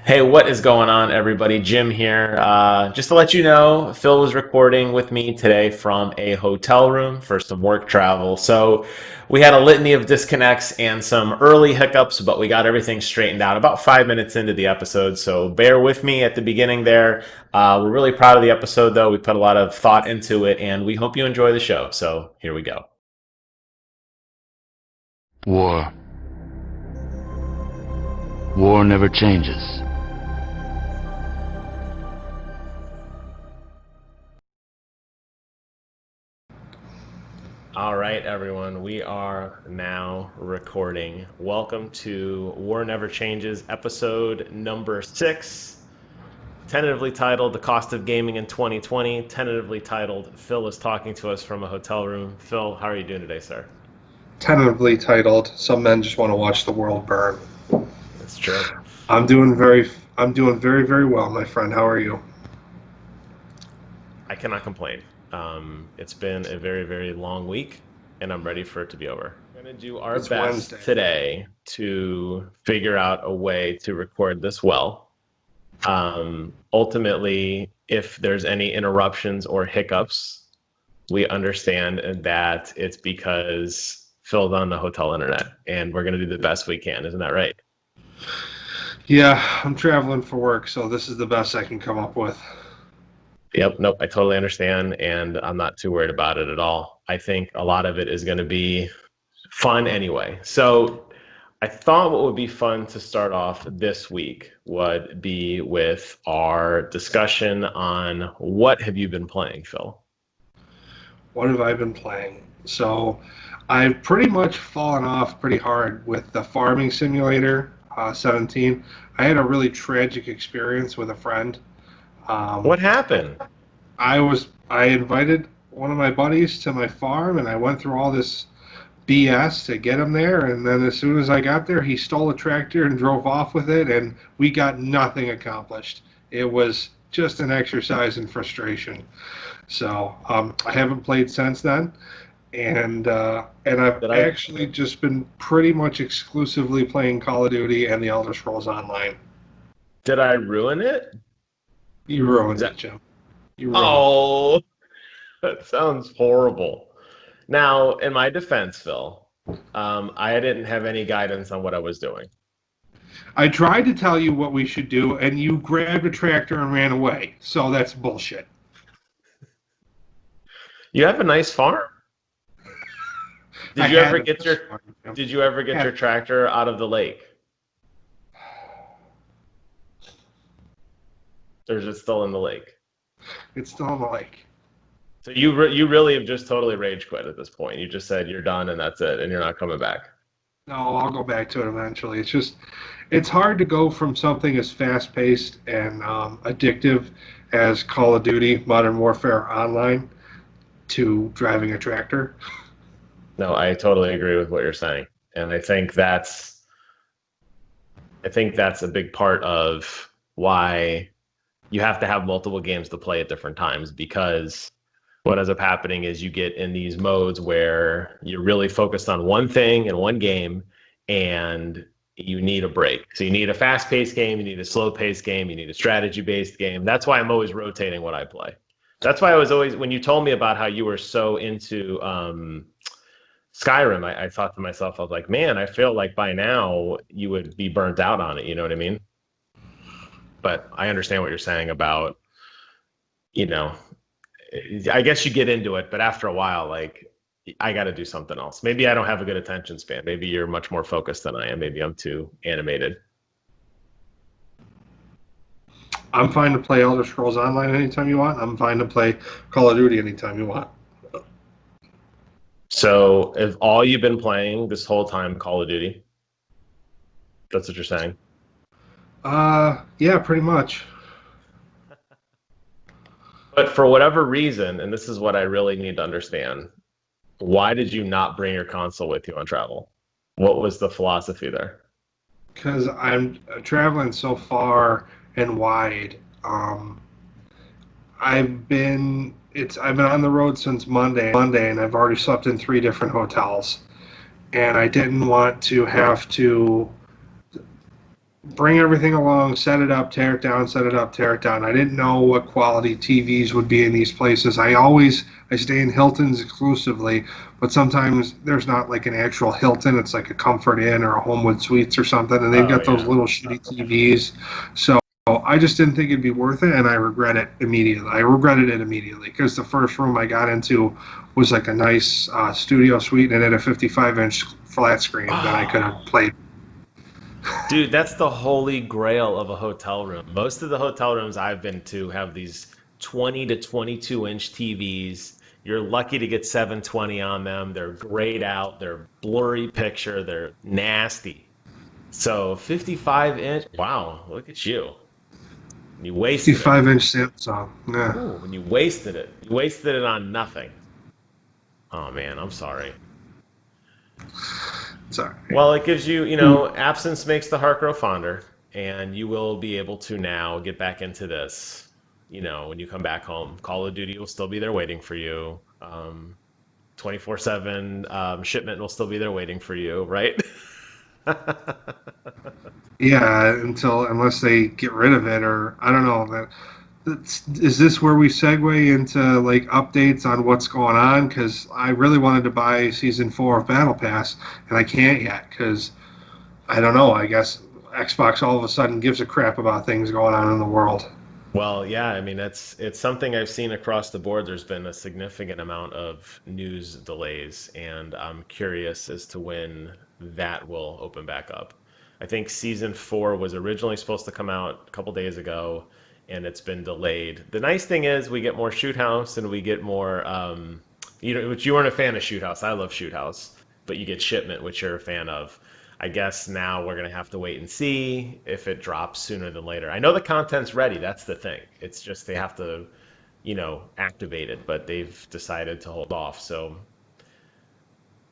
Hey, what is going on, everybody? Jim here. Just to let you know, Phil was recording with me today from a hotel room for some work travel. So we had a litany of disconnects and some early hiccups, but we got everything straightened out about 5 minutes into the episode. So bear with me at the beginning there. We're really proud of the episode, though. We put a lot of thought into it, and we hope you enjoy the show. So here we go. War. War never changes. All right, everyone, we are now recording. Welcome to War Never Changes, episode number 6, tentatively titled The Cost of Gaming in 2020, tentatively titled Phil is Talking to Us from a Hotel Room. Phil, how are you doing today, sir? Tentatively titled "Some Men Just Want to Watch the World Burn." That's true. I'm doing very, very well, my friend. How are you? I cannot complain. It's been a very, very long week, and I'm ready for it to be over. We're going to do our It's best Wednesday. today to figure out a way to record this well. Ultimately, if there's any interruptions or hiccups, we understand that it's because Phil's on the hotel internet, and we're going to do the best we can. Isn't that right? Yeah, I'm traveling for work, so this is the best I can come up with. Yep, nope, I totally understand, and I'm not too worried about it at all. I think a lot of it is going to be fun anyway. So I thought what would be fun to start off this week would be with our discussion on what have you been playing, Phil? What have I been playing? So, I've pretty much fallen off pretty hard with the Farming Simulator 17. I had a really tragic experience with a friend. What Um, happened? I invited one of my buddies to my farm, and I went through all this BS to get him there. And then as soon as I got there, he stole a tractor and drove off with it, and we got nothing accomplished. It was just an exercise in frustration. So I haven't played since then, and I've Did I actually just been pretty much exclusively playing Call of Duty and the Elder Scrolls Online. did I ruin it? You Is ruined that it, Jim. You ruined it. Oh, that sounds horrible. Now, in my defense, Phil, I didn't have any guidance on what I was doing. I tried to tell you what we should do, and you grabbed a tractor and ran away. So that's bullshit. You have a nice farm. I Did you had ever a get fish your farm. Did you ever get your tractor out of the lake? Or is it still in the lake? It's still in the lake. So you really have just totally rage quit at this point. You just said you're done and that's it, and you're not coming back. No, I'll go back to it eventually. It's hard to go from something as fast paced and addictive as Call of Duty Modern Warfare Online to driving a tractor. No, I totally agree with what you're saying, and I think that's a big part of why you have to have multiple games to play at different times because what ends up happening is you get in these modes where you're really focused on one thing and one game and you need a break. So you need a fast-paced game, you need a slow-paced game, you need a strategy-based game. That's why I'm always rotating what I play. That's why I was always when you told me about how you were so into Skyrim, I thought to myself, I was like, man, I feel like by now you would be burnt out on it. You know what I mean? But I understand what you're saying about, you know, I guess you get into it, but after a while, like, I got to do something else. Maybe I don't have a good attention span. Maybe you're much more focused than I am. Maybe I'm too animated. I'm fine to play Elder Scrolls Online anytime you want. I'm fine to play Call of Duty anytime you want. So, if all you've been playing this whole time, Call of Duty, that's what you're saying. Yeah, pretty much. But for whatever reason, and this is what I really need to understand, why did you not bring your console with you on travel? What was the philosophy there? Because I'm traveling so far and wide. I've been on the road since Monday, and I've already slept in 3 different hotels. And I didn't want to have to bring everything along, set it up, tear it down, set it up, tear it down. I didn't know what quality TVs would be in these places. I stay in Hilton's exclusively, but sometimes there's not like an actual Hilton. It's like a Comfort Inn or a Homewood Suites or something, and they've Oh got those yeah. little shitty TVs. So I just didn't think it'd be worth it, and I regret it immediately. I regretted it immediately because the first room I got into was like a nice studio suite, and it had a 55-inch flat screen that I could have Oh, played. dude, that's the holy grail of a hotel room. Most of the hotel rooms I've been to have these 20 to 22-inch TVs. You're lucky to get 720 on them. They're grayed out, they're blurry picture, they're nasty. So 55 inch, wow, look at you. You wasted it. 55-inch Samsung. Yeah, Ooh, when you wasted it. You wasted it on nothing. Oh man, I'm sorry. sorry. Well, it gives you, absence makes the heart grow fonder, and you will be able to now get back into this. When you come back home, Call of Duty will still be there waiting for you. 24/7 shipment will still be there waiting for you, right? Yeah, unless they get rid of it, or I don't know. Is this where we segue into like updates on what's going on? Because I really wanted to buy season 4 of Battle Pass, and I can't yet because I don't know. I guess Xbox all of a sudden gives a crap about things going on in the world. Well, yeah, I mean it's something I've seen across the board. There's been a significant amount of news delays, and I'm curious as to when that will open back up. I think season 4 was originally supposed to come out a couple days ago, and it's been delayed. The nice thing is we get more Shoot House and we get more, which you weren't a fan of Shoot House. I love Shoot House, but you get Shipment, which you're a fan of. I guess now we're gonna have to wait and see if it drops sooner than later. I know the content's ready. That's the thing. It's just they have to, activate it, but they've decided to hold off. So,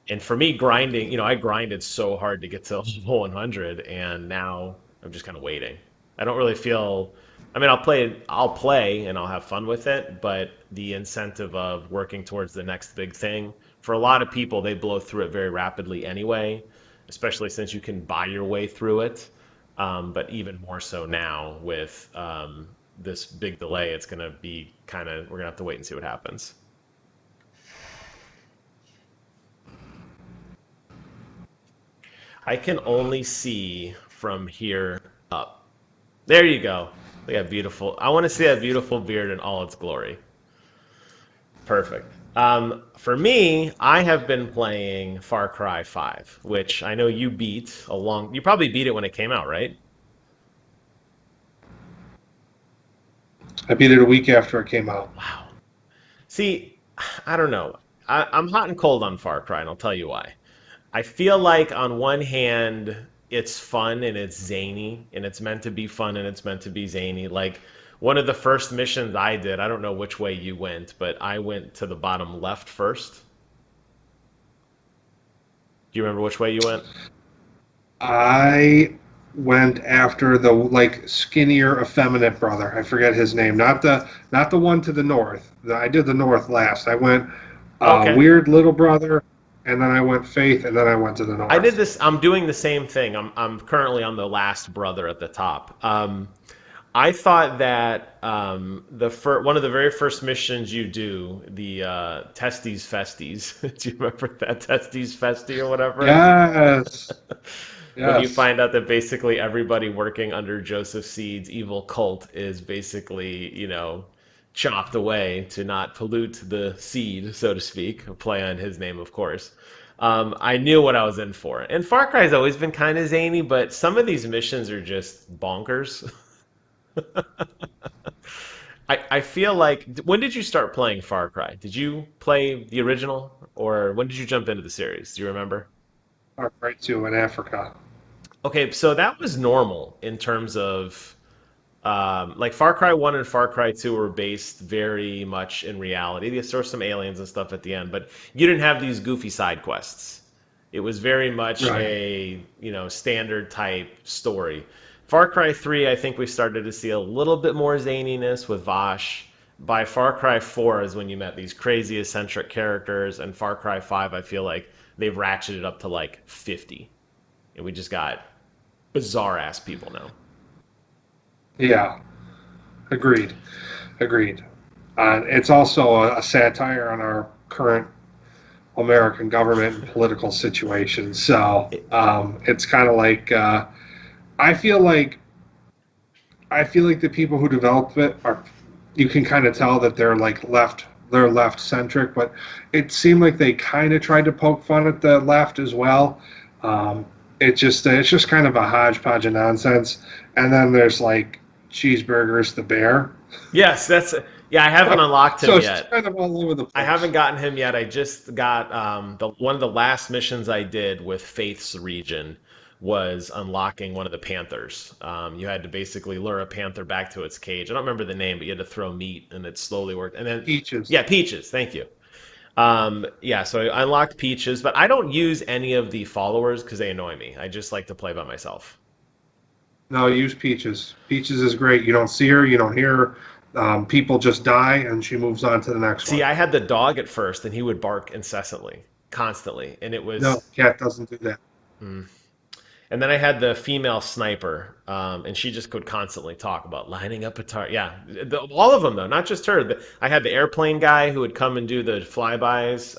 and for me, grinding, I grinded so hard to get to level 100, and now I'm just kind of waiting. I don't really feel. I mean, I'll play, and I'll have fun with it, but the incentive of working towards the next big thing, for a lot of people, they blow through it very rapidly anyway, especially since you can buy your way through it. But even more so now with this big delay, it's going to be we're going to have to wait and see what happens. I can only see from here up. There you go. Look at beautiful. I want to see that beautiful beard in all its glory. Perfect. For me, I have been playing Far Cry 5, which I know you beat along. You probably beat it when it came out, right? I beat it a week after it came out. Wow. See, I don't know. I'm hot and cold on Far Cry, and I'll tell you why. I feel like on one hand, it's fun and it's zany, and it's meant to be fun and it's meant to be zany. Like one of the first missions I did, I don't know which way you went, but I went to the bottom left first. Do you remember which way you went? I went after the like skinnier, effeminate brother. I forget his name. Not the one to the north. I did the north last. I went Okay. weird little brother, and then I went Faith, and then I went to the I did north. this. I'm doing the same thing. I'm currently on the last brother at the top. I thought that one of the very first missions you do, the Testes Festies. Do you remember that Testes Festi or whatever? Yes, When you yes. find out that basically everybody working under Joseph Seed's evil cult is basically, chopped away to not pollute the seed, so to speak, a play on his name, of course. I knew what I was in for. And Far Cry's always been kind of zany, but some of these missions are just bonkers. I feel like, when did you start playing Far Cry? Did you play the original, or when did you jump into the series? Do you remember? Right to in Africa. Okay, so that was normal in terms of like Far Cry 1 and Far Cry 2 were based very much in reality. There were some aliens and stuff at the end, but you didn't have these goofy side quests. It was very much Right. a, standard type story. Far Cry 3, I think we started to see a little bit more zaniness with Vosh. By Far Cry 4 is when you met these crazy eccentric characters, and Far Cry 5, I feel like they've ratcheted up to like 50. And we just got bizarre ass people now. Yeah, agreed. Agreed. It's also a satire on our current American government and political situation. So it's kind of like I feel like I feel like the people who developed it are. You can kind of tell that they're like left. They're left centric, but it seemed like they kind of tried to poke fun at the left as well. It's just kind of a hodgepodge of nonsense. And then there's like Cheeseburgers the bear. Yes, yeah. I haven't unlocked So him it's just yet. kind of all over the I place. haven't gotten him yet. I just got the one of the last missions I did with Faith's region was unlocking one of the panthers. You had to basically lure a panther back to its cage. I don't remember the name, but you had to throw meat, and it slowly worked. And then, Peaches. yeah, Peaches. Thank you. Yeah, so I unlocked Peaches, but I don't use any of the followers because they annoy me. I just like to play by myself. No, use Peaches. Peaches is great. You don't see her, you don't hear her. People just die, and she moves on to the next See, one. I had the dog at first, and he would bark incessantly, constantly, and it No, was. cat doesn't do that. Mm. And then I had the female sniper, and she just could constantly talk about lining up a target. Yeah, all of them though, not just her. I had the airplane guy who would come and do the flybys.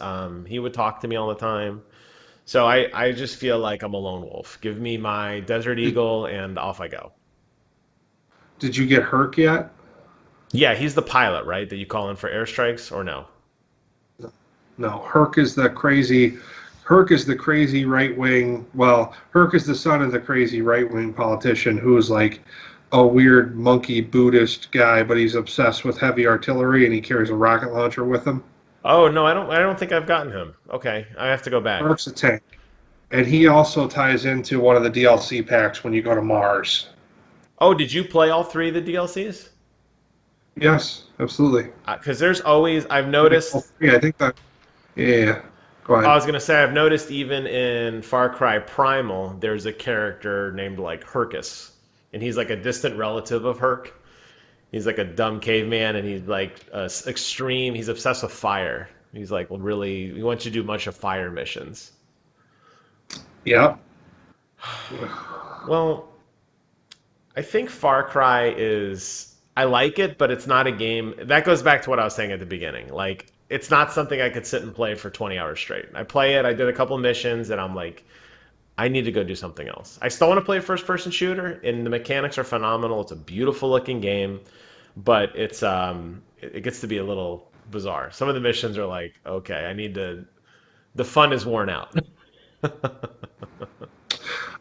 He would talk to me all the time. So I just feel like I'm a lone wolf. Give me my Desert Did, Eagle, and off I go. did you get Herc yet? Yeah, he's the pilot, right? That you call in for airstrikes, or no? No, Herc is the crazy. Herc is the crazy right wing. Well, Herc is the son of the crazy right wing politician who's like a weird monkey Buddhist guy, but he's obsessed with heavy artillery and he carries a rocket launcher with him. Oh no, I don't. I don't think I've gotten him. Okay, I have to go back. Herc's a tank, and he also ties into one of the DLC packs when you go to Mars. Oh, did you play all three of the DLCs? Yes, absolutely. Because there's always I've Like noticed. all three. I think that. Yeah. Go I ahead. was gonna say I've noticed even in Far Cry Primal, there's a character named like Hercus, and he's like a distant relative of Herc. He's like a dumb caveman, and he's like extreme. He's obsessed with fire. He's like really. He wants you to do a bunch of fire missions. Yep. Well, I think Far Cry is. I like it, but it's not a game. That goes back to what I was saying at the beginning. Like, it's not something I could sit and play for 20 hours straight. I play it. I did a couple missions, and I'm like, I need to go do something else. I still want to play a first person shooter, and the mechanics are phenomenal. It's a beautiful looking game, but it gets to be a little bizarre. Some of the missions are like, okay, I need to the fun is worn out.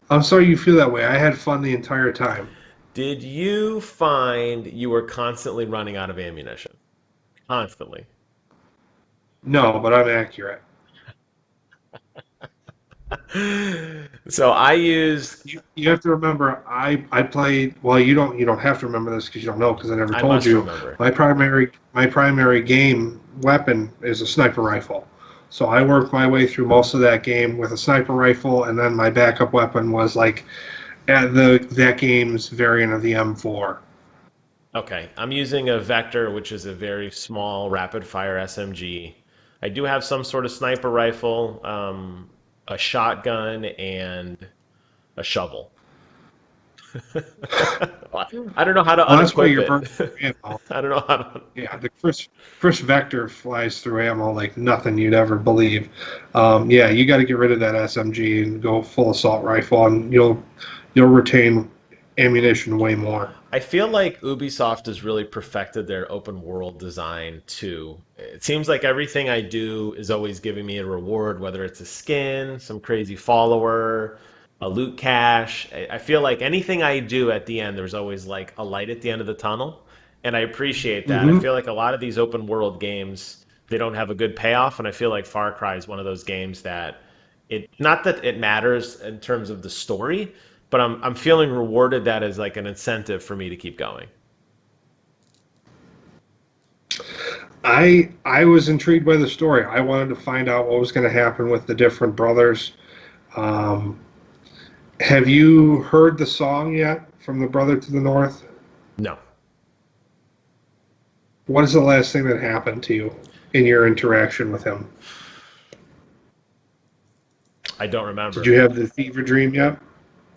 I'm sorry you feel that way. I had fun the entire time. Did you find you were constantly running out of ammunition? Constantly. No, but I'm accurate. So I used You have to remember, I played. Well, you don't have to remember this because you don't know because I never I told must you. remember. My primary game weapon is a sniper rifle. So I worked my way through most of that game with a sniper rifle, and then my backup weapon was like at that game's variant of the M4. Okay, I'm using a Vector, which is a very small rapid fire SMG. I do have some sort of sniper rifle, a shotgun, and a shovel. I don't know how to Well, that's why unequip you're burning it. ammo. I don't know how to. Yeah, the first vector flies through ammo like nothing you'd ever believe. Yeah, you got to get rid of that SMG and go full assault rifle, and you'll retain ammunition way more. I feel like Ubisoft has really perfected their open world design too. It seems like everything I do is always giving me a reward, whether it's a skin, some crazy follower, a loot cache. I feel like anything I do at the end, there's always like a light at the end of the tunnel. And I appreciate that. I Hmm. feel like a lot of these open world games, they don't have a good payoff. And I feel like Far Cry is one of those games that not that it matters in terms of the story, but I'm feeling rewarded that as like an incentive for me to keep going. I was intrigued by the story. I wanted to find out what was going to happen with the different brothers. Um, have you heard the song yet from the brother to the north? No, What is the last thing that happened to you in your interaction with him? I don't Did remember. you have the fever dream yet?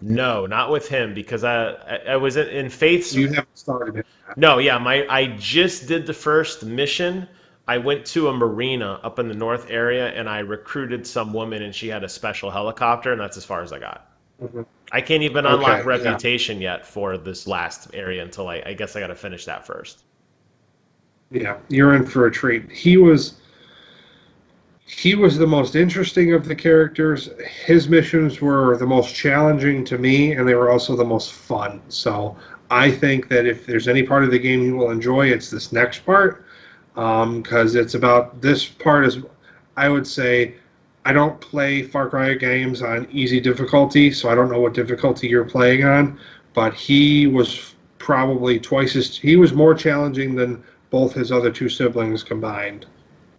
No, not with him because I was in Faith's. You haven't started it. No, yeah, I just did the first mission. I went to a marina up in the north area and I recruited some woman and she had a special helicopter and that's as far as I got. Mhm. I can't even unlock Okay, yeah, reputation yet for this last area until I guess I got to finish that first. yeah. You're in for a treat. He was the most interesting of the characters. His missions were the most challenging to me, and they were also the most fun. So I think that if there's any part of the game you will enjoy, it's this next part, because it's about this part is, I would say, I don't play Far Cry games on easy difficulty, so I don't know what difficulty you're playing on, but he was probably he was more challenging than both his other two siblings combined.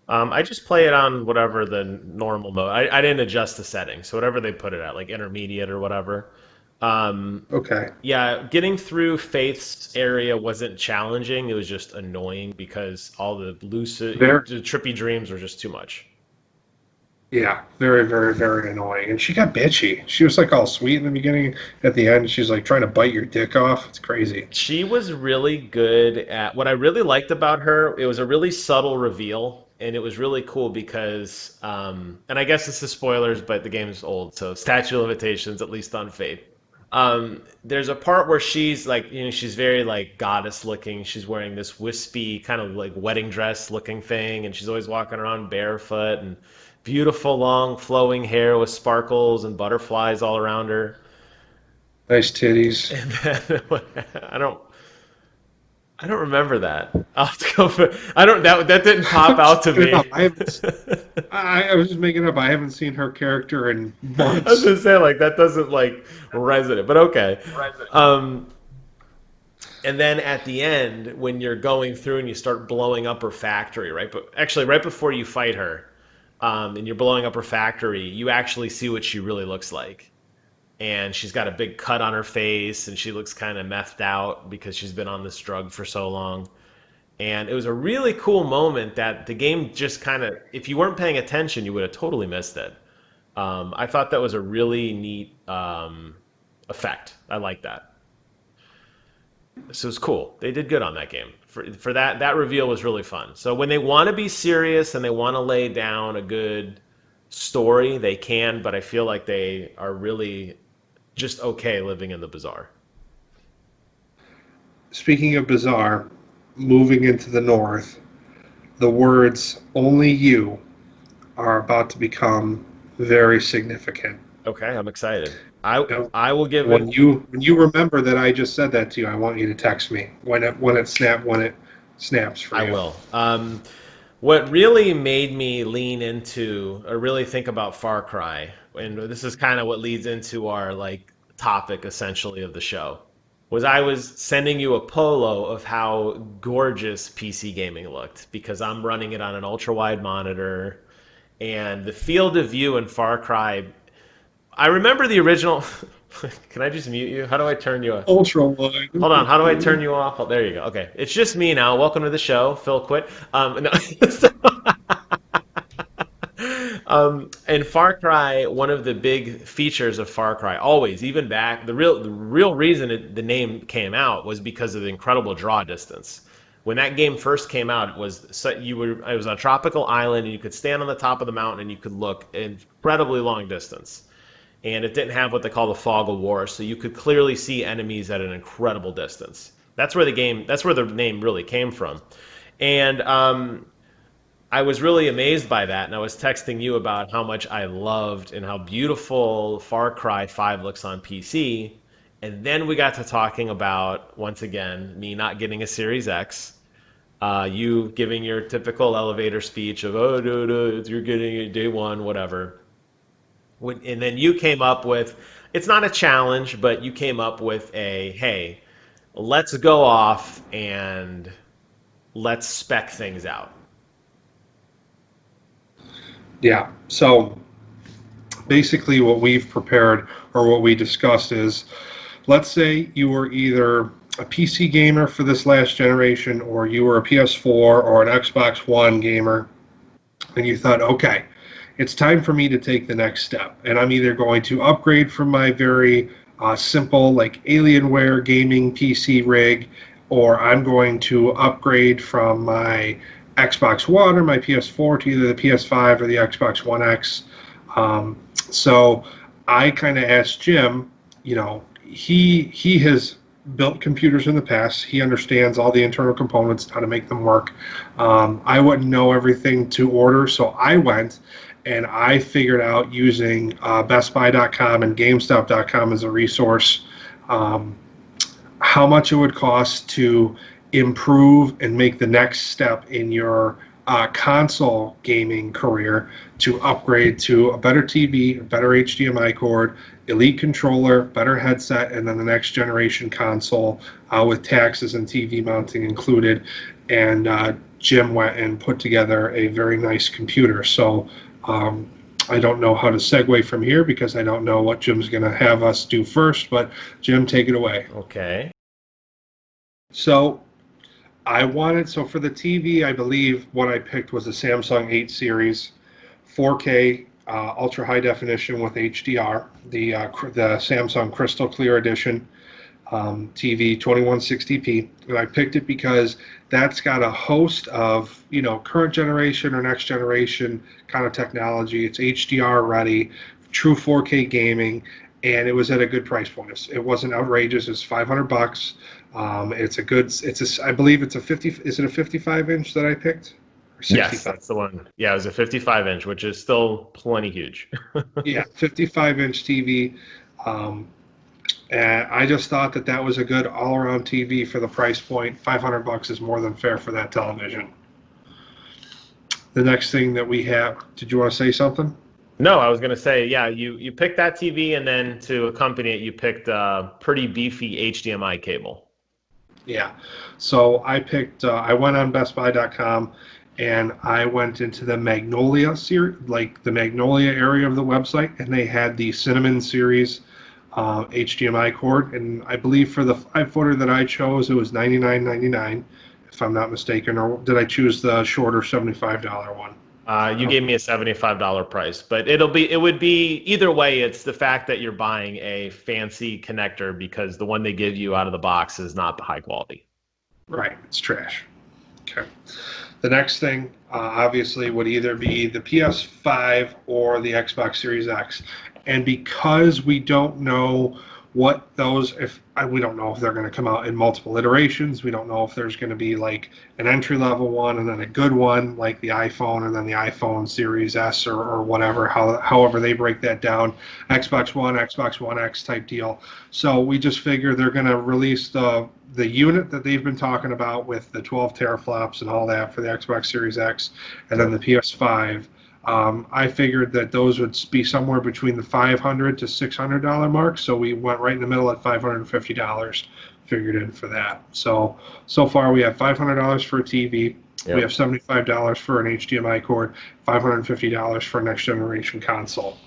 I just play it on whatever the normal mode. I didn't adjust the settings, so whatever they put it at, like intermediate or whatever. Um, Okay. yeah, getting through Faith's area wasn't challenging. It was just annoying because all the lucid, There. the trippy dreams were just too much. Yeah, very, very, very annoying. And she got bitchy. She was like all sweet in the beginning. At the end, she's like trying to bite your dick off. It's crazy. She was really good at what I really liked about her. It was a really subtle reveal, and it was really cool because, and I guess this is spoilers, but the game's old, so statute of limitations, at least on Faith. There's a part where she's like, she's very like goddess looking. She's wearing this wispy kind of like wedding dress looking thing, and she's always walking around barefoot and beautiful long flowing hair with sparkles and butterflies all around her. Nice titties. And then I don't I don't remember that. I'll have to go for, I don't that didn't pop I'm just out to making it me. up. I was just making it up. I haven't seen her character in I was months. gonna say like that doesn't like resonate, but okay. Um, and then at the end, when you're going through and you start blowing up her factory, right? But actually, right before you fight her, and you're blowing up her factory, you actually see what she really looks like. And she's got a big cut on her face, and she looks kind of methed out because she's been on this drug for so long. And it was a really cool moment that the game just kind of, if you weren't paying attention, you would have totally missed it. I thought that was a really neat effect. I like that. So it was cool. They did good on that game. For that reveal was really fun. So when they want to be serious and they want to lay down a good story, they can, but I feel like they are really just okay living in the bazaar. Speaking of bizarre, moving into the north, the words "only you" are about to become very significant. Okay, I'm excited. I You know, I will give when it. you remember that I just said that to you, I want you to text me when it snaps for I you. will. What really made me lean into or really think about Far Cry, and this is kind of what leads into our like topic essentially of the show, was I was sending you a polo of how gorgeous PC gaming looked because I'm running it on an ultra wide monitor and the field of view in Far Cry. I remember the original. Can I just mute you? How do I turn you off? Ultra wide. Hold on. How do I turn you off? Oh, there you go. Okay. It's just me now. Welcome to the show. Phil quit. No. And Far Cry, one of the big features of Far Cry, always, even back, the real reason the name came out was because of the incredible draw distance. When that game first came out, it was on a tropical island, and you could stand on the top of the mountain and you could look incredibly long distance. And it didn't have what they call the fog of war, so you could clearly see enemies at an incredible distance. That's where the name really came from. And I was really amazed by that, and I was texting you about how much I loved and how beautiful Far Cry 5 looks on PC. And then we got to talking about, once again, me not getting a Series X, you giving your typical elevator speech of, oh, no, no, you're getting it day one, whatever. And then you came up with, it's not a challenge, but you came up with hey, let's go off and let's spec things out. Yeah. So basically, what we've prepared or what we discussed is, let's say you were either a PC gamer for this last generation, or you were a PS4 or an Xbox One gamer, and you thought, okay, it's time for me to take the next step, and I'm either going to upgrade from my very simple like Alienware gaming PC rig, or I'm going to upgrade from my Xbox One or my PS4 to either the PS5 or the Xbox One X. So I kind of asked Jim, he has built computers in the past. He understands all the internal components, how to make them work. I wouldn't know everything to order, so I went and I figured out using BestBuy.com and GameStop.com as a resource um, how much it would cost to improve and make the next step in your console gaming career to upgrade to a better TV, a better HDMI cord, elite controller, better headset, and then the next generation console with taxes and TV mounting included. And Jim went and put together a very nice computer. So I don't know how to segue from here because I don't know what Jim's going to have us do first, but Jim, take it away. Okay. So for the TV, I believe what I picked was a Samsung 8 series, 4K, ultra high definition with HDR, the Samsung Crystal Clear Edition TV 2160p. And I picked it because that's got a host of, current generation or next generation kind of technology. It's HDR ready, true 4K gaming, and it was at a good price point. It wasn't outrageous. It's $500. I believe it's a 50. Is it a 55 inch that I picked? Yes, that's the one. Yeah, it was a 55 inch, which is still plenty huge. Yeah, 55 inch TV. And I just thought that was a good all around TV for the price point. $500 is more than fair for that television. The next thing that we have, did you want to say something? No, I was going to say, yeah, you picked that TV, and then to accompany it, you picked a pretty beefy HDMI cable. Yeah. So I went on BestBuy.com and I went into the Magnolia series, like the Magnolia area of the website, and they had the Cinnamon series HDMI cord. And I believe for the 5-footer that I chose, it was $99.99, if I'm not mistaken. Or did I choose the shorter $75 one? You gave me a $75 price, but it would be either way. It's the fact that you're buying a fancy connector because the one they give you out of the box is not the high quality. Right, it's trash. Okay. The next thing, obviously, would either be the PS5 or the Xbox Series X, and because we don't know what those, we don't know if they're going to come out in multiple iterations. We don't know if there's going to be like an entry level one and then a good one like the iPhone and then the iPhone Series S or whatever, however they break that down, Xbox One X type deal. So we just figure they're going to release the unit that they've been talking about with the 12 teraflops and all that for the Xbox Series X, and then the PS5. I figured that those would be somewhere between the $500 to $600 mark, so we went right in the middle at $550 figured in for that. So far we have $500 for a TV, yep. We have $75 for an HDMI cord, $550 for a next generation console.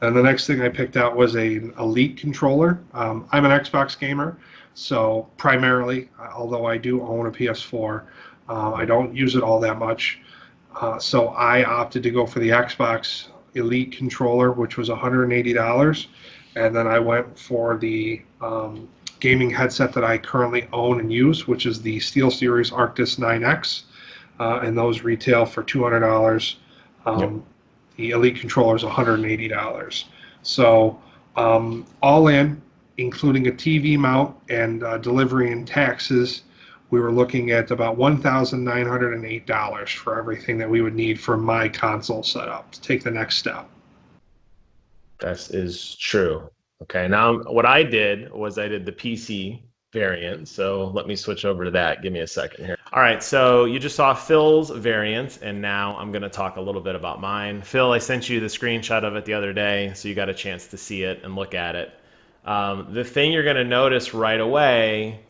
And the next thing I picked out was an Elite controller. I'm an Xbox gamer, so primarily, although I do own a PS4, I don't use it all that much. So I opted to go for the Xbox Elite controller, which was $180, and then I went for the gaming headset that I currently own and use, which is the SteelSeries Arctis 9X, and those retail for $200. Yep. The Elite controller is $180. So all in, including a TV mount and delivery and taxes, we were looking at about $1,908 for everything that we would need for my console setup to take the next step. That is true. Okay, now what I did was I did the PC variant. So let me switch over to that. Give me a second here. All right, so you just saw Phil's variant, and now I'm going to talk a little bit about mine. Phil, I sent you the screenshot of it the other day, so you got a chance to see it and look at it. The thing you're going to notice right away,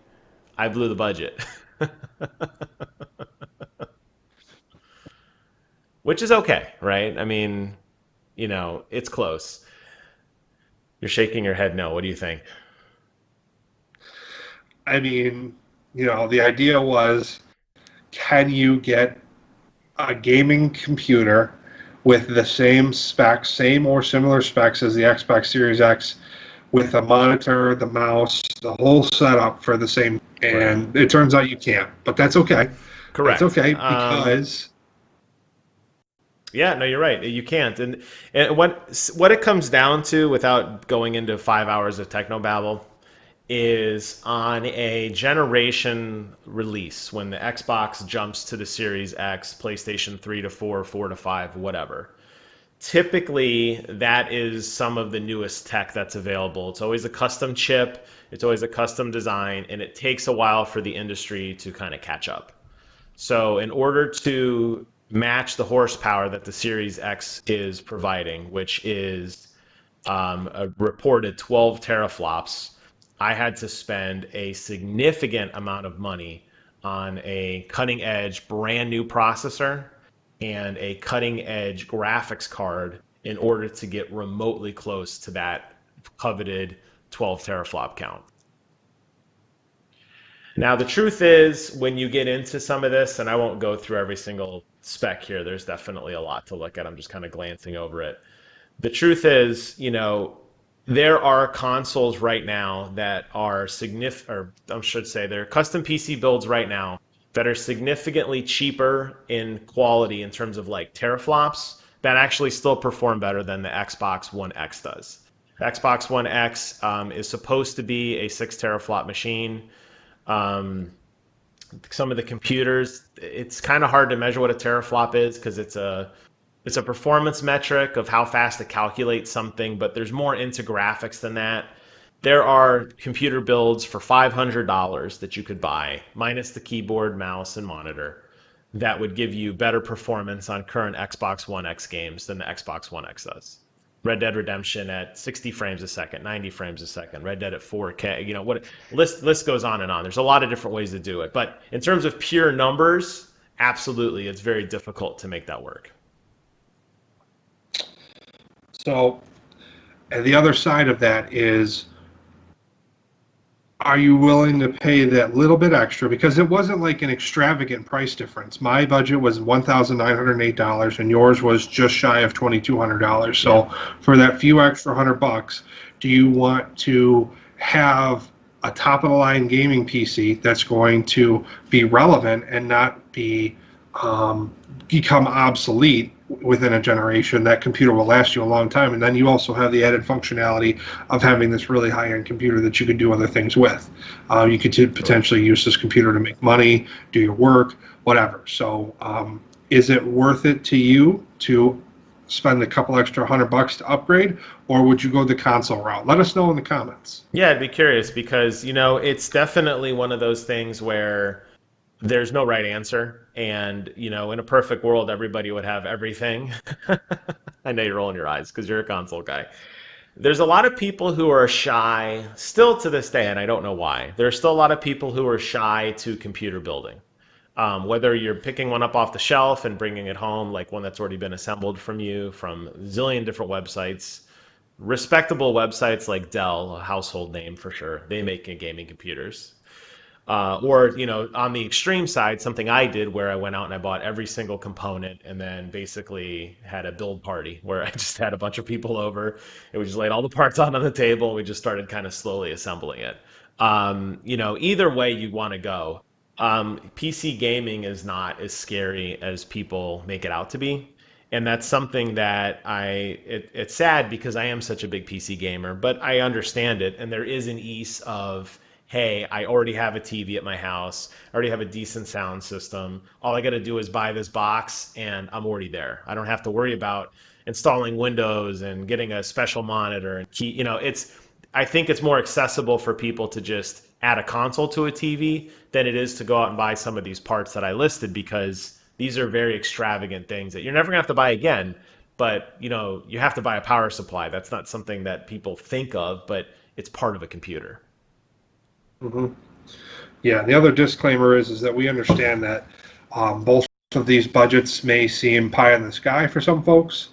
I blew the budget. Which is okay, right? I mean, it's close. You're shaking your head no. What do you think? I mean, the idea was, can you get a gaming computer with the same specs, same or similar specs as the Xbox Series X with a monitor, the mouse, the whole setup for the same. And It turns out you can't, but that's okay. Correct. That's okay because. Yeah, no, you're right. You can't. And what it comes down to, without going into 5 hours of technobabble, is on a generation release when the Xbox jumps to the Series X, PlayStation 3 to 4, 4 to 5, whatever. Typically, that is some of the newest tech that's available. It's always a custom chip, it's always a custom design, and it takes a while for the industry to kind of catch up. So, in order to match the horsepower that the Series X is providing, which is a reported 12 teraflops, I had to spend a significant amount of money on a cutting edge, brand new processor and a cutting edge graphics card in order to get remotely close to that coveted 12 teraflop count. Now, the truth is, when you get into some of this, and I won't go through every single spec here, there's definitely a lot to look at. I'm just kind of glancing over it. The truth is, there are consoles right now that are significant, or I should say, there are custom PC builds right now that are significantly cheaper in quality in terms of like teraflops that actually still perform better than the Xbox One X does. The Xbox One X is supposed to be a 6 teraflop machine. Some of the computers, it's kind of hard to measure what a teraflop is because it's a performance metric of how fast it calculates something, but there's more into graphics than that. There are computer builds for $500 that you could buy, minus the keyboard, mouse, and monitor, that would give you better performance on current Xbox One X games than the Xbox One X does. Red Dead Redemption at 60 frames a second, 90 frames a second, Red Dead at 4K, what list goes on and on. There's a lot of different ways to do it. But in terms of pure numbers, absolutely, it's very difficult to make that work. So, and the other side of that is, are you willing to pay that little bit extra? Because it wasn't like an extravagant price difference. My budget was $1,908, and yours was just shy of $2,200. So, for that few extra $100, do you want to have a top of the line gaming PC that's going to be relevant and not become obsolete within a generation? That computer will last you a long time, and then you also have the added functionality of having this really high-end computer that you could do other things with. You could potentially use this computer to make money, do your work, whatever. So is it worth it to you to spend a couple extra $100 to upgrade, or would you go the console route? Let us know in the comments. Yeah, I'd be curious because it's definitely one of those things where there's no right answer. And, in a perfect world, everybody would have everything. I know you're rolling your eyes because you're a console guy. There's a lot of people who are shy still to this day, and I don't know why. There's still a lot of people who are shy to computer building. Whether you're picking one up off the shelf and bringing it home, like one that's already been assembled from a zillion different websites, respectable websites like Dell, a household name for sure, they make gaming computers. Or, on the extreme side, something I did where I went out and I bought every single component and then basically had a build party where I just had a bunch of people over and we just laid all the parts out on the table and we just started kind of slowly assembling it. Either way you want to go. PC gaming is not as scary as people make it out to be. And that's something that it's sad because I am such a big PC gamer, but I understand it. And there is an ease of, hey, I already have a TV at my house. I already have a decent sound system. All I got to do is buy this box and I'm already there. I don't have to worry about installing Windows and getting a special monitor and key. I think it's more accessible for people to just add a console to a TV than it is to go out and buy some of these parts that I listed, because these are very extravagant things that you're never gonna have to buy again. But you have to buy a power supply. That's not something that people think of, but it's part of a computer. Mm-hmm. Yeah, the other disclaimer is that we understand that both of these budgets may seem pie in the sky for some folks.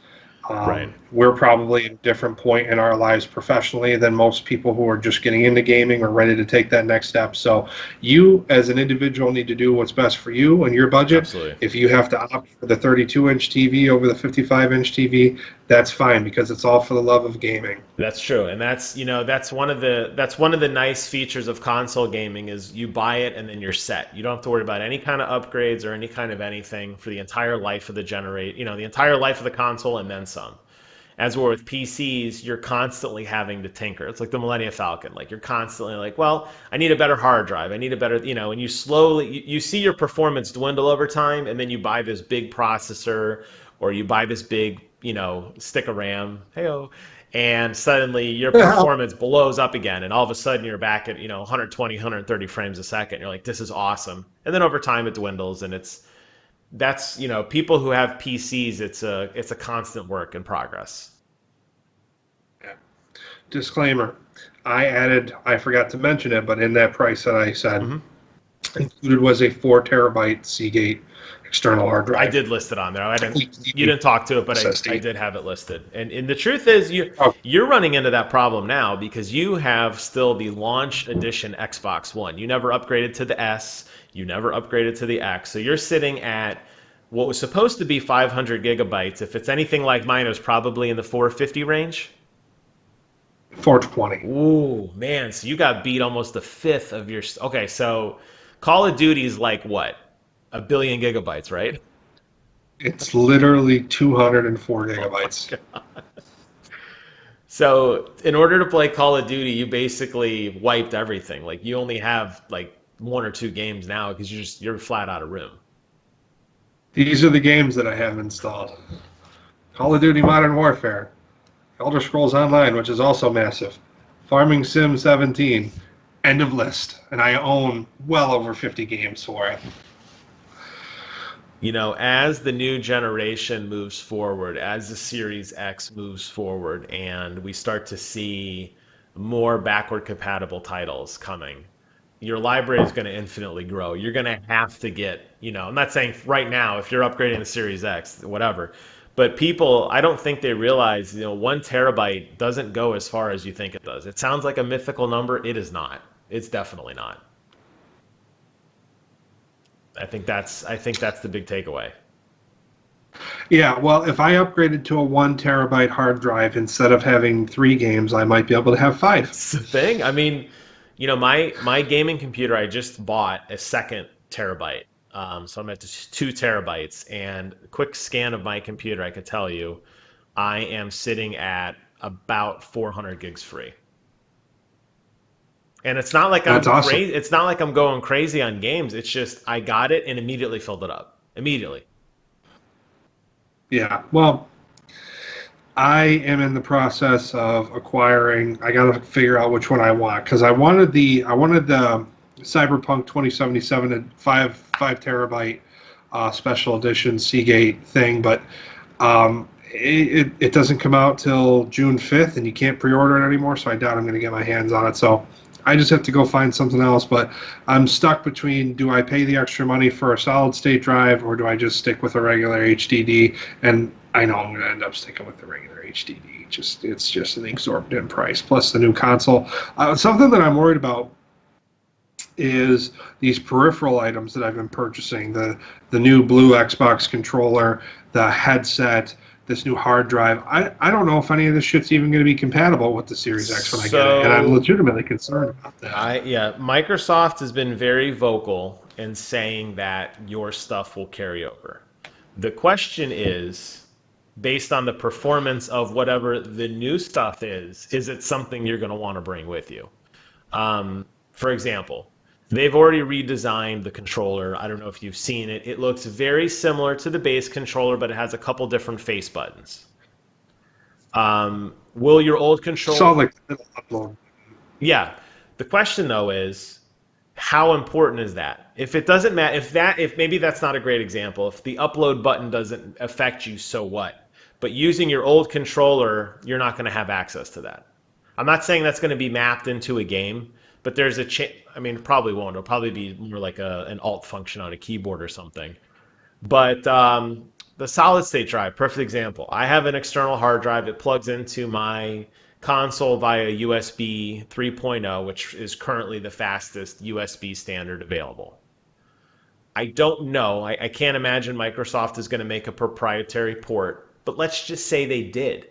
Right. We're probably at a different point in our lives professionally than most people who are just getting into gaming or ready to take that next step. So you, as an individual, need to do what's best for you and your budget. Absolutely. If you have to opt for the 32-inch TV over the 55-inch TV, that's fine because it's all for the love of gaming. That's true, and that's one of the nice features of console gaming is you buy it and then you're set. You don't have to worry about any kind of upgrades or any kind of anything for the entire life of the entire life of the console and then some. As where with PCs, you're constantly having to tinker. It's like the Millennium Falcon. Like you're constantly like, well, I need a better hard drive. I need a better, and you see your performance dwindle over time, and then you buy this big processor or you buy this big, stick of RAM. Heyo. And suddenly your performance blows up again, and all of a sudden you're back at 120, 130 frames a second. You're like, this is awesome. And then over time it dwindles, and that's people who have PCs. It's a constant work in progress. Disclaimer: I forgot to mention it, but in that price that I said, Hmm. included was a 4 terabyte Seagate external hard drive. I did list it on there. You didn't talk to it, but I did have it listed. And the truth is, Oh, you're running into that problem now because you have still the launch edition Xbox One. You never upgraded to the S. You never upgraded to the X. So you're sitting at what was supposed to be 500 gigabytes. If it's anything like mine, it was probably in the 450 range. 420. Ooh, man. So you got beat almost a fifth of your. Okay, so Call of Duty's like what? A billion gigabytes, right? It's literally 204 gigabytes. So in order to play Call of Duty, you basically wiped everything. Like you only have like one or two games now because you're flat out of room. These are the games that I have installed: Call of Duty Modern Warfare, Elder Scrolls Online, which is also massive, Farming Sim 17, end of list, and I own well over 50 games for it. As the new generation moves forward, as the Series X moves forward, and we start to see more backward compatible titles coming, your library is going to infinitely grow. You're going to have to get, I'm not saying right now if you're upgrading the Series X, whatever, but people, I don't think they realize, 1 terabyte doesn't go as far as you think it does. It sounds like a mythical number. It is not. It's definitely not. I think that's the big takeaway. Yeah, well, if I upgraded to a 1 terabyte hard drive instead of having 3 games, I might be able to have 5. It's the thing. I mean, my gaming computer, I just bought a second terabyte. So I'm at 2 terabytes. And a quick scan of my computer, I could tell you, I am sitting at about 400 gigs free. And it's not like That's I'm awesome. crazy. It's not like I'm going crazy on games. It's just I got it and immediately filled it up. Immediately. Yeah, well, I am in the process of acquiring. I got to figure out which one I want because I wanted the Cyberpunk 2077 at five terabyte special edition Seagate thing, but it doesn't come out till June 5th, and you can't pre-order it anymore. So I doubt I'm going to get my hands on it. So I just have to go find something else. But I'm stuck between: do I pay the extra money for a solid state drive, or do I just stick with a regular HDD? And I know I'm going to end up sticking with the regular HDD. It's just an exorbitant price. Plus the new console. Something that I'm worried about is these peripheral items that I've been purchasing: the new blue Xbox controller, the headset, this new hard drive. I don't know if any of this shit's even going to be compatible with the Series X when I get it, and I'm So legitimately concerned about that. Microsoft has been very vocal in saying that your stuff will carry over. The question is, based on the performance of whatever the new stuff is it something you're going to want to bring with you? For example, they've already redesigned the controller. I don't know if you've seen it. It looks very similar to the base controller, but it has a couple different face buttons. Will your old Saw control? like the little upload. Yeah. The question though is, how important is that? If it doesn't matter, if maybe that's not a great example. If the upload button doesn't affect you, so what? But using your old controller, you're not going to have access to that. I'm not saying that's going to be mapped into a game, but there's I mean, it probably won't. It'll probably be more like an alt function on a keyboard or something. But the solid state drive, perfect example. I have an external hard drive. It plugs into my console via USB 3.0, which is currently the fastest USB standard available. I don't know. I can't imagine Microsoft is going to make a proprietary port. but let's just say they did.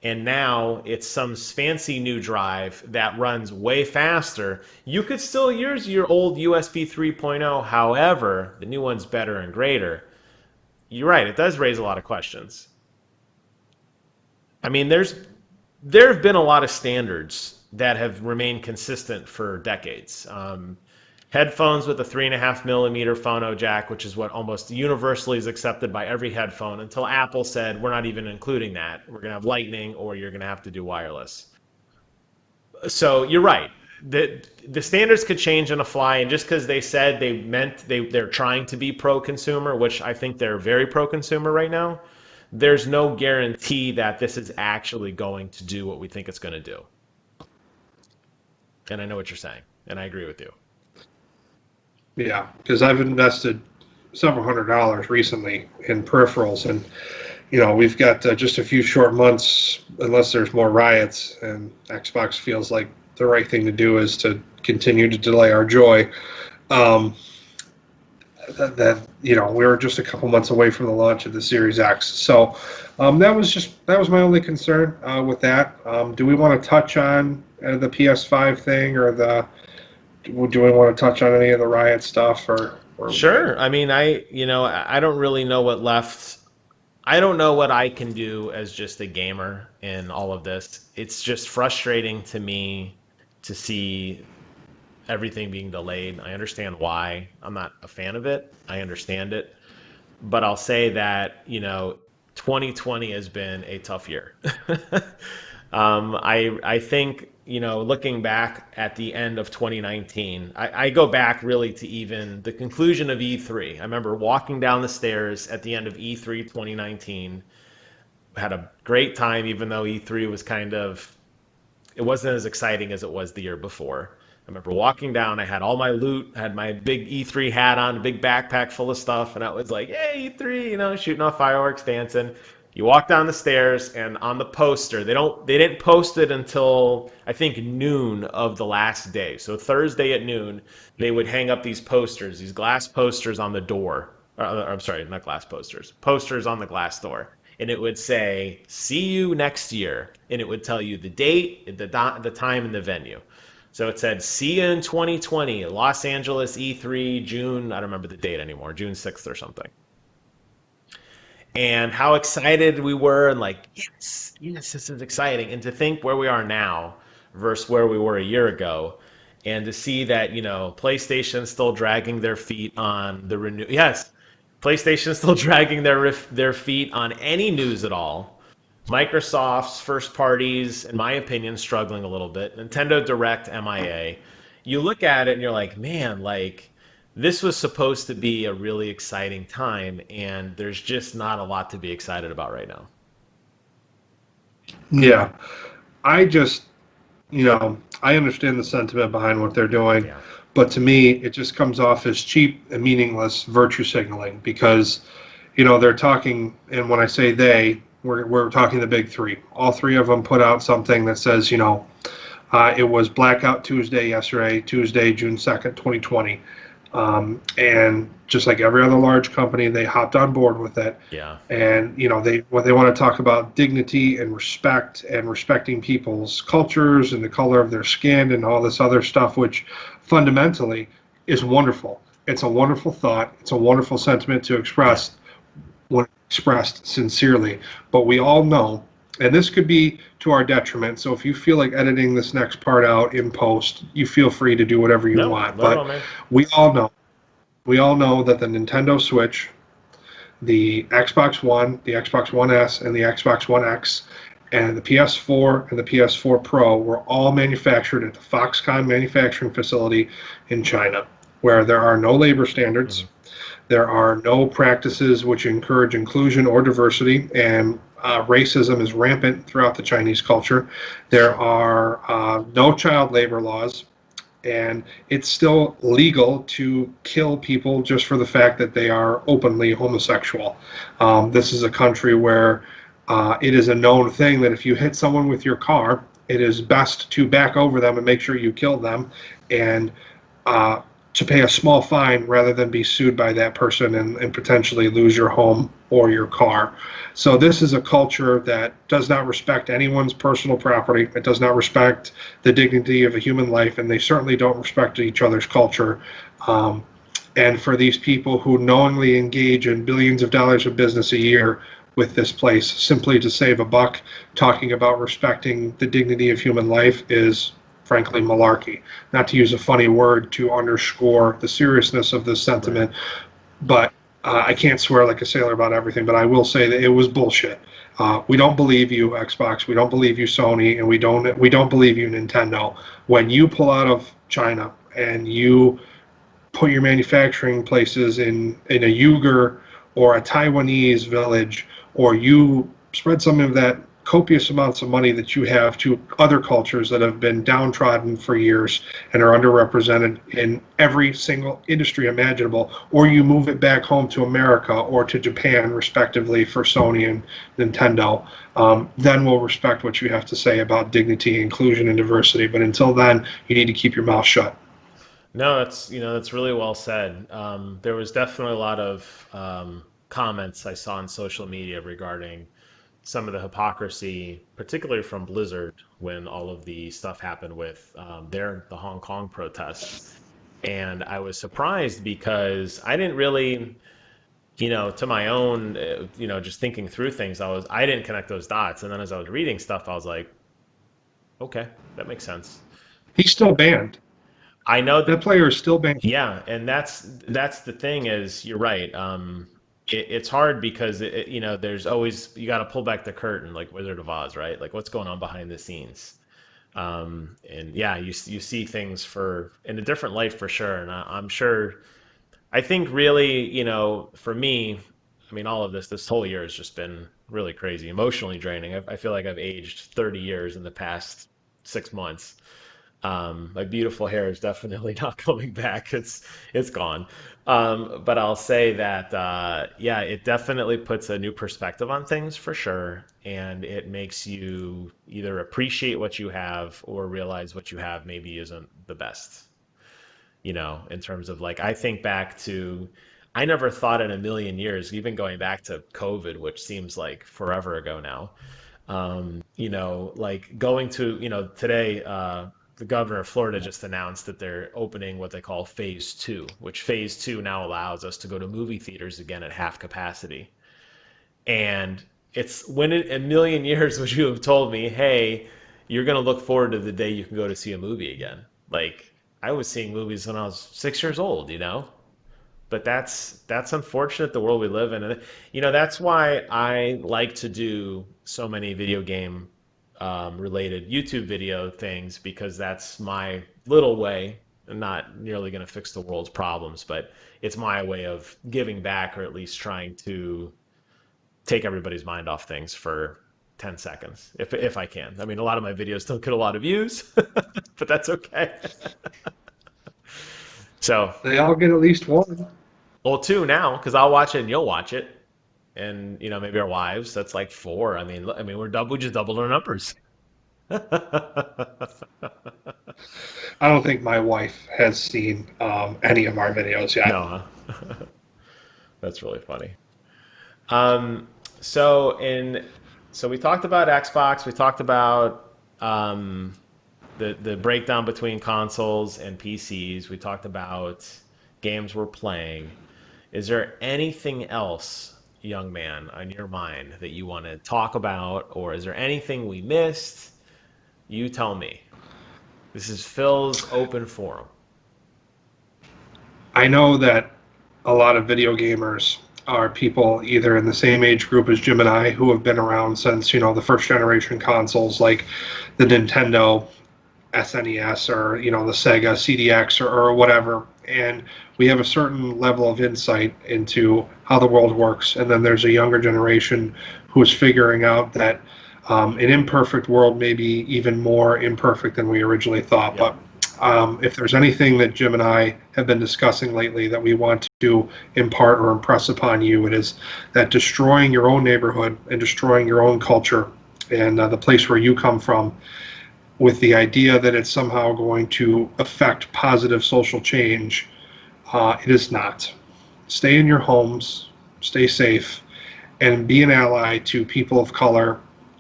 And now it's some fancy new drive that runs way faster. You could still use your old USB 3.0, however, the new one's better and greater. You're right, it does raise a lot of questions. I mean, there have been a lot of standards that have remained consistent for decades. Headphones with a 3.5 millimeter phono jack, which is what almost universally is accepted by every headphone, until Apple said we're not even including that. We're going to have Lightning, or you're going to have to do wireless. So you're right. The standards could change on a fly, and just because they said they meant they're trying to be pro consumer, which I think they're very pro consumer right now, there's no guarantee that this is actually going to do what we think it's going to do. And I know what you're saying, and I agree with you. Yeah, because I've invested several $100s recently in peripherals, and we've got just a few short months, unless there's more riots, and Xbox feels like the right thing to do is to continue to delay our joy. We were just a couple months away from the launch of the Series X, so that was my only concern with that. Do we want to touch on the PS5 thing, or do we want to touch on any of the riot stuff, or Sure. I mean, I don't really know what left. I don't know what I can do as just a gamer in all of this. It's just frustrating to me to see everything being delayed. I understand why. I'm not a fan of it. I understand it. But I'll say that, 2020 has been a tough year. I think, looking back at the end of 2019, I go back really to even the conclusion of E3. I remember walking down the stairs at the end of E3 2019, had a great time, even though E3 was it wasn't as exciting as it was the year before. I remember walking down, I had all my loot, had my big E3 hat on, a big backpack full of stuff, and I was like, "Hey, E3," shooting off fireworks, dancing. You walk down the stairs, and on the poster, they didn't post it until I think noon of the last day. So Thursday at noon, they would hang up these posters, these glass posters on the door. I'm sorry, not glass posters, posters on the glass door, and it would say, "See you next year," and it would tell you the date, the time, and the venue. So it said, "See you in 2020, Los Angeles E3, June." I don't remember the date anymore, June 6th or something. And how excited we were, and like, yes, yes, this is exciting. And to think where we are now versus where we were a year ago, and to see that, PlayStation's still dragging their feet on the renew. Yes, PlayStation's still dragging their feet on any news at all. Microsoft's first parties, in my opinion, struggling a little bit. Nintendo Direct, MIA. You look at it and you're like, man, like this was supposed to be a really exciting time, and there's just not a lot to be excited about right now. Yeah, I just I understand the sentiment behind what they're doing, Yeah. but to me, it just comes off as cheap and meaningless virtue signaling because, they're talking, and when I say they, we're talking the big three. All three of them put out something that says, it was Blackout Tuesday yesterday, Tuesday, June 2nd, 2020. And just like every other large company, they hopped on board with it. Yeah. And they want to talk about dignity and respect and respecting people's cultures and the color of their skin and all this other stuff, which fundamentally is wonderful. It's a wonderful thought. It's a wonderful sentiment to express when expressed sincerely. But we all know, and this could be to our detriment. So if you feel like editing this next part out in post, you feel free to do whatever you want. But we all know that the Nintendo Switch, the Xbox One, the Xbox One S, and the Xbox One X, and the PS4 and the PS4 Pro were all manufactured at the Foxconn manufacturing facility in China, where there are no labor standards. Mm-hmm. There are no practices which encourage inclusion or diversity, and racism is rampant throughout the Chinese culture. There are no child labor laws, and it's still legal to kill people just for the fact that they are openly homosexual. This is a country where it is a known thing that if you hit someone with your car, it is best to back over them and make sure you kill them. And to pay a small fine rather than be sued by that person and potentially lose your home or your car. So this is a culture that does not respect anyone's personal property. It does not respect the dignity of a human life, and they certainly don't respect each other's culture. Um, and for these people who knowingly engage in billions of dollars of business a year with this place simply to save a buck, talking about respecting the dignity of human life is frankly malarkey. Not to use a funny word to underscore the seriousness of this sentiment, but I can't swear like a sailor about everything, but I will say that it was bullshit. We don't believe you, Xbox. We don't believe you, Sony, and we don't believe you, Nintendo. When you pull out of China and you put your manufacturing places in a Uyghur or a Taiwanese village, or you spread some of that copious amounts of money that you have to other cultures that have been downtrodden for years and are underrepresented in every single industry imaginable, or you move it back home to America or to Japan, respectively, for Sony and Nintendo, then we'll respect what you have to say about dignity, inclusion, and diversity. But until then, you need to keep your mouth shut. No, that's really well said. There was definitely a lot of comments I saw on social media regarding some of the hypocrisy, particularly from Blizzard when all of the stuff happened with the Hong Kong protests. And I was surprised because I didn't really, to my own, just thinking through things, I didn't connect those dots. And then as I was reading stuff, I was like, okay, that makes sense. He's still banned. I know That that. player is still banned. Yeah, and that's the thing is you're right. It's hard because there's always you got to pull back the curtain like Wizard of Oz, right? Like what's going on behind the scenes. And yeah, you see things for in a different light for sure. And I'm sure I think really for me, I mean all of this whole year has just been really crazy, emotionally draining. I feel like I've aged 30 years in the past 6 months. My beautiful hair is definitely not coming back. It's gone. But I'll say that yeah, it definitely puts a new perspective on things for sure, and it makes you either appreciate what you have or realize what you have maybe isn't the best. In terms of like I think back to I never thought in a million years, even going back to COVID, which seems like forever ago now, like going to, today, the governor of Florida just announced that they're opening what they call phase two, which phase two now allows us to go to movie theaters again at half capacity. And it's when in a million years would you have told me, hey, you're going to look forward to the day you can go to see a movie again? Like, I was seeing movies when I was 6 years old, but that's unfortunate the world we live in, and that's why I like to do so many video game related YouTube video things because that's my little way. I'm not nearly going to fix the world's problems, but it's my way of giving back or at least trying to take everybody's mind off things for 10 seconds if I can. I mean, a lot of my videos don't get a lot of views, but that's okay. So, They all get at least one. well, two now because I'll watch it and you'll watch it, and maybe our wives. That's like four. I mean, we just doubled our numbers. I don't think my wife has seen any of our videos yet. No, huh? That's really funny. Um, so in so we talked about Xbox. We talked about the breakdown between consoles and PCs. We talked about games we're playing. Is there anything else, young man, on your mind that you want to talk about, or is there anything we missed? You tell me. This is Phil's open forum. I know that a lot of video gamers are people either in the same age group as Jim and I who have been around since, the first generation consoles like the Nintendo SNES or, the Sega CDX or whatever. And we have a certain level of insight into how the world works. And then there's a younger generation who is figuring out that an imperfect world may be even more imperfect than we originally thought. Yep. But if there's anything that Jim and I have been discussing lately that we want to impart or impress upon you, it is that destroying your own neighborhood and destroying your own culture and the place where you come from with the idea that it's somehow going to affect positive social change It is not. Stay in your homes, stay safe, and be an ally to people of color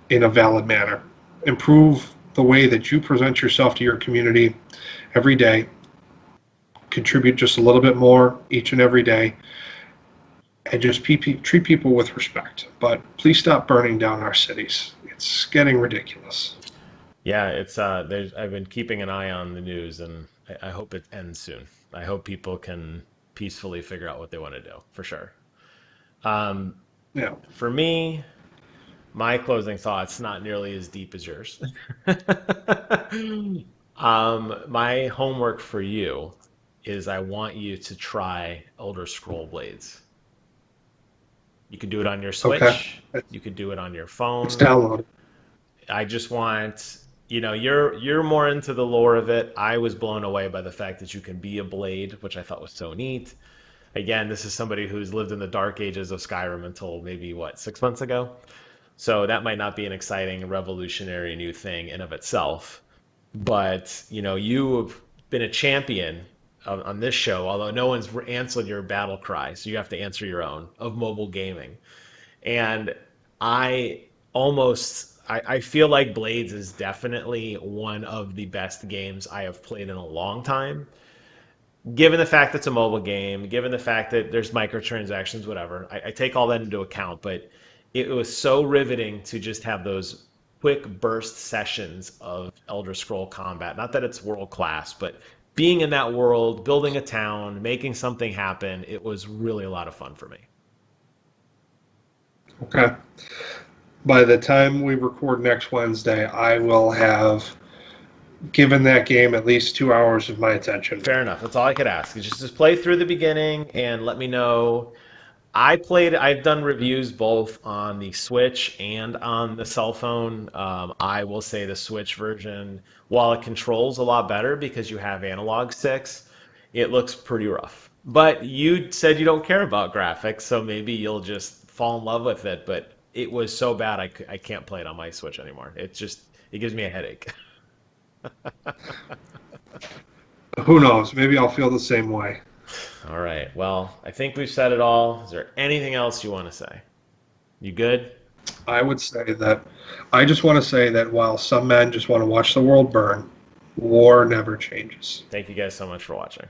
in a valid manner. Improve the way that you present yourself to your community every day. Contribute just a little bit more each and every day, and just treat people with respect. But please stop burning down our cities. It's getting ridiculous. Yeah, it's I've been keeping an eye on the news, and I hope it ends soon. I hope people can peacefully figure out what they want to do, for sure. Um, Yeah. for me, my closing thoughts not nearly as deep as yours. My homework for you is I want you to try Elder Scroll Blades. You could do it on your Okay. Switch. You could do it on your It's phone. downloaded. I just want, you're more into the lore of it. I was blown away by the fact that you can be a blade, which I thought was so neat. Again, this is somebody who's lived in the dark ages of Skyrim until maybe what, 6 months ago. So that might not be an exciting, revolutionary new thing in of itself. But you've been a champion on this show, although no one's answered your battle cry, so you have to answer your own of mobile gaming. And I I feel like Blades is definitely one of the best games I have played in a long time. Given the fact that it's a mobile game, given the fact that there's microtransactions, whatever, I take all that into account. But it was so riveting to just have those quick burst sessions of Elder Scroll combat. Not that it's world class, but being in that world, building a town, making something happen, it was really a lot of fun for me. Okay. By the time we record next Wednesday, I will have given that game at least 2 hours of my attention. Fair enough. That's all I could ask. Is just play through the beginning and let me know. I've done reviews both on the Switch and on the cell phone. I will say the Switch version, while it controls a lot better because you have analog sticks, it looks pretty rough. But you said you don't care about graphics, so maybe you'll just fall in love with it. But it was so bad, I can't play it on my Switch anymore. It gives me a headache. Who knows? Maybe I'll feel the same way. All right. Well, I think we've said it all. Is there anything else you want to say? You good? I would say that I just want to say that while some men just want to watch the world burn, war never changes. Thank you guys so much for watching.